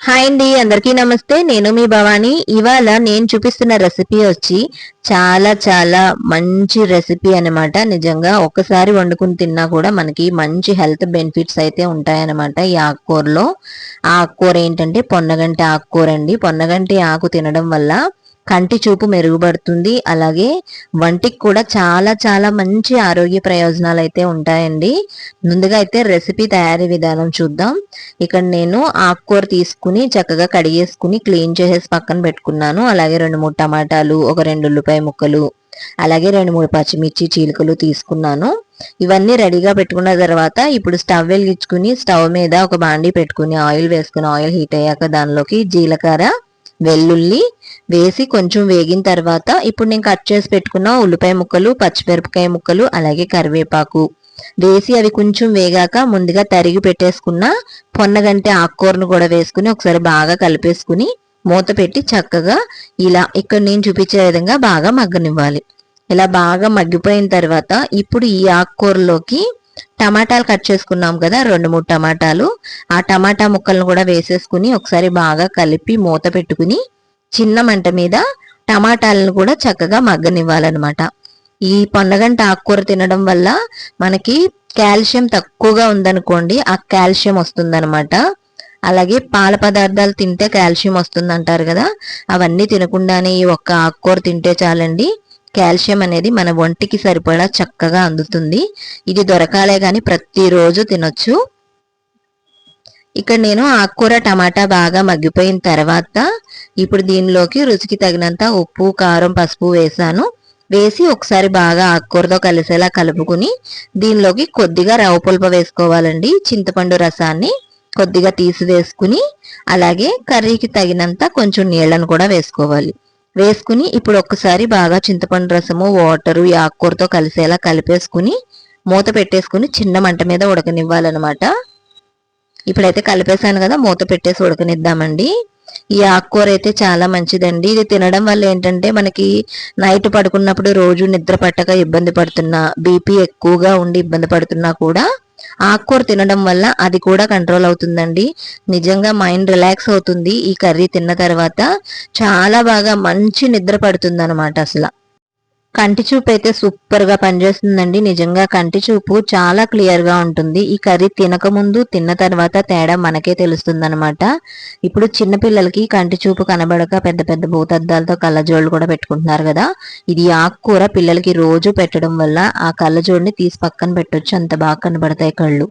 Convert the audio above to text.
Hi అండి, అందరికీ నమస్తే. నేను మీ భవాని. ఇవాళ నేను చూపిస్తున్న రెసిపీ వచ్చి చాలా చాలా మంచి రెసిపీ అనమాట. నిజంగా ఒక్కసారి వండుకుని తిన్నా కూడా మనకి మంచి హెల్త్ బెనిఫిట్స్ అయితే ఉంటాయన్నమాట. ఈ ఆకుకూరలో ఆకుకూర ఏంటంటే పొన్నగంటి ఆకుకూర అండి. పొన్నగంటి ఆకు తినడం వల్ల కంటి చూపు మెరుగుపడుతుంది. అలాగే వంటికి కూడా చాలా చాలా మంచి ఆరోగ్య ప్రయోజనాలు అయితే ఉంటాయండి. ముందుగా అయితే రెసిపీ తయారీ విధానం చూద్దాం. ఇక్కడ నేను ఆకుకూర తీసుకుని చక్కగా కడిగేసుకుని క్లీన్ చేసేసి పక్కన పెట్టుకున్నాను. అలాగే 2-3 టమాటాలు, ఒక 2 ఉల్లిపాయ ముక్కలు, అలాగే 2-3 పచ్చిమిర్చి చీలికలు తీసుకున్నాను. ఇవన్నీ రెడీగా పెట్టుకున్న తర్వాత ఇప్పుడు స్టవ్ వెలిగించుకుని స్టవ్ మీద ఒక బాండీ పెట్టుకుని ఆయిల్ వేసుకుని ఆయిల్ హీట్ అయ్యాక దానిలోకి జీలకర్ర, వెల్లుల్లి వేసి కొంచెం వేగిన తర్వాత ఇప్పుడు నేను కట్ చేసి పెట్టుకున్న ఉల్లిపాయ ముక్కలు, పచ్చిమిరపకాయ ముక్కలు, అలాగే కరివేపాకు వేసి అవి కొంచెం వేగాక ముందుగా తరిగి పెట్టేసుకున్న పొన్నగంటి ఆకుకూరను కూడా వేసుకుని ఒకసారి బాగా కలిపేసుకుని మూత పెట్టి చక్కగా ఇలా ఇక్కడ నేను చూపించే విధంగా బాగా మగ్గనివ్వాలి. ఇలా బాగా మగ్గిపోయిన తర్వాత ఇప్పుడు ఈ ఆకుకూరలోకి టమాటాలు కట్ చేసుకున్నాం కదా, 2-3 టమాటాలు, ఆ టమాటా ముక్కలను కూడా వేసేసుకుని ఒకసారి బాగా కలిపి మూత పెట్టుకుని చిన్న మంట మీద టమాటాలను కూడా చక్కగా మగ్గనివ్వాలన్నమాట. ఈ పొన్నగంట ఆకుకూర తినడం వల్ల మనకి కాల్షియం తక్కువగా ఉందనుకోండి, ఆ కాల్షియం వస్తుందన్నమాట. అలాగే పాల పదార్థాలు తింటే కాల్షియం వస్తుంది అంటారు కదా, అవన్నీ తినకుండానే ఈ ఒక్క ఆకుకూర తింటే చాలండి కాల్షియం అనేది మన ఒంటికి సరిపడా చక్కగా అందుతుంది. ఇది దొరకాలే కానీ ప్రతిరోజు తినొచ్చు. ఇక్కడ నేను ఆకుకూర టమాటా బాగా మగ్గిపోయిన తర్వాత ఇప్పుడు దీనిలోకి రుచికి తగినంత ఉప్పు, కారం, పసుపు వేసాను. వేసి ఒకసారి బాగా ఆకుకూరతో కలిసేలా కలుపుకుని దీనిలోకి కొద్దిగా రవ్వ పులుపు వేసుకోవాలండి. చింతపండు రసాన్ని కొద్దిగా తీసివేసుకుని అలాగే కర్రీకి తగినంత కొంచెం నీళ్లను కూడా వేసుకోవాలి. వేసుకుని ఇప్పుడు ఒక్కసారి బాగా చింతపండు రసము, వాటరు ఈ ఆకుకూరతో కలిసేలా కలిపేసుకుని మూత పెట్టేసుకుని చిన్న మంట మీద ఉడకనివ్వాలన్నమాట. ఇప్పుడైతే కలిపేసాను కదా, మూత పెట్టేసి ఉడకనిద్దామండి. ఈ ఆకుకూర అయితే చాలా మంచిదండి. ఇది తినడం వల్ల ఏంటంటే మనకి నైట్ పడుకున్నప్పుడు రోజు నిద్ర పట్టక ఇబ్బంది పడుతున్నా, బీపీ ఎక్కువగా ఉండి ఇబ్బంది పడుతున్నా కూడా ఆకుకూర తినడం వల్ల అది కూడా కంట్రోల్ అవుతుందండి. నిజంగా మైండ్ రిలాక్స్ అవుతుంది. ఈ కర్రీ తిన్న తర్వాత చాలా బాగా మంచి నిద్ర పడుతుంది అనమాట. అసలు కంటి చూపు అయితే సూపర్ గా పనిచేస్తుందండి. నిజంగా కంటి చూపు చాలా క్లియర్ గా ఉంటుంది. ఈ కర్రీ తినక ముందు తిన్న తర్వాత తేడా మనకే తెలుస్తుంది అనమాట. ఇప్పుడు చిన్నపిల్లలకి కంటి చూపు కనబడక పెద్ద పెద్ద భూతద్దాలతో కళ్ళజోళ్ళు కూడా పెట్టుకుంటున్నారు కదా, ఇది ఆకుకూర పిల్లలకి రోజు పెట్టడం వల్ల ఆ కళ్ళజోడిని తీసి పక్కన పెట్టొచ్చు, అంత బాగా కనబడతాయి కళ్ళు.